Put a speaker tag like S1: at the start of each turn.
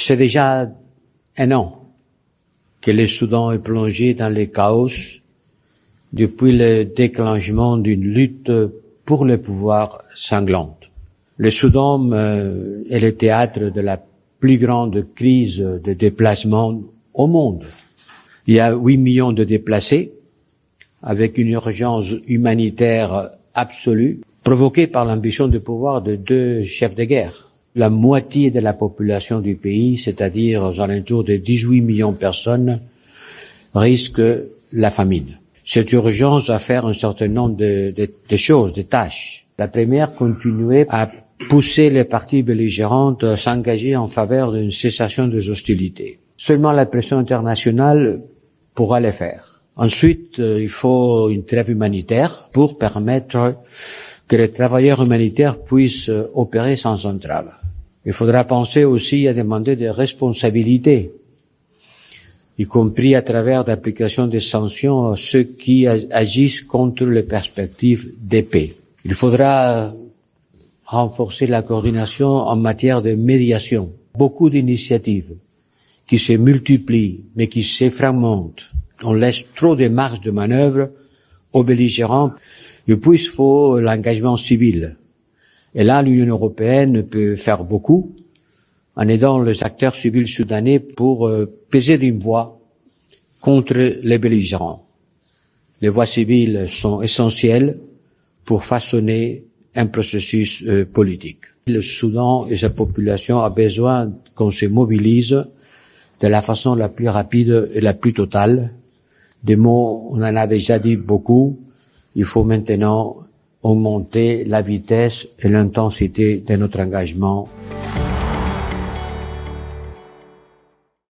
S1: C'est déjà 1 an que le Soudan est plongé dans le chaos depuis le déclenchement d'une lutte pour le pouvoir sanglante. Le Soudan est le théâtre de la plus grande crise de déplacement au monde. Il y a 8 millions de déplacés, avec une urgence humanitaire absolue, provoquée par l'ambition de pouvoir de 2 chefs de guerre. La moitié de la population du pays, c'est-à-dire aux alentours de 18 millions de personnes, risque la famine. Cette urgence à faire un certain nombre de choses, de tâches. La première, continuer à pousser les parties belligérantes à s'engager en faveur d'une cessation des hostilités. Seulement la pression internationale pourra le faire. Ensuite, il faut une trêve humanitaire pour permettre que les travailleurs humanitaires puissent opérer sans entrave. Il faudra penser aussi à demander des responsabilités, y compris à travers l'application des sanctions à ceux qui agissent contre les perspectives de paix. Il faudra renforcer la coordination en matière de médiation. Beaucoup d'initiatives qui se multiplient, mais qui se fragmentent. On laisse trop de marge de manœuvre aux belligérants. Et puis, il faut l'engagement civil. Et là, l'Union européenne peut faire beaucoup en aidant les acteurs civils soudanais pour peser d'une voix contre les belligérants. Les voix civiles sont essentielles pour façonner un processus politique. Le Soudan et sa population a besoin qu'on se mobilise de la façon la plus rapide et la plus totale. Des mots, on en a déjà dit beaucoup. Il faut maintenant augmenter la vitesse et l'intensité de notre engagement.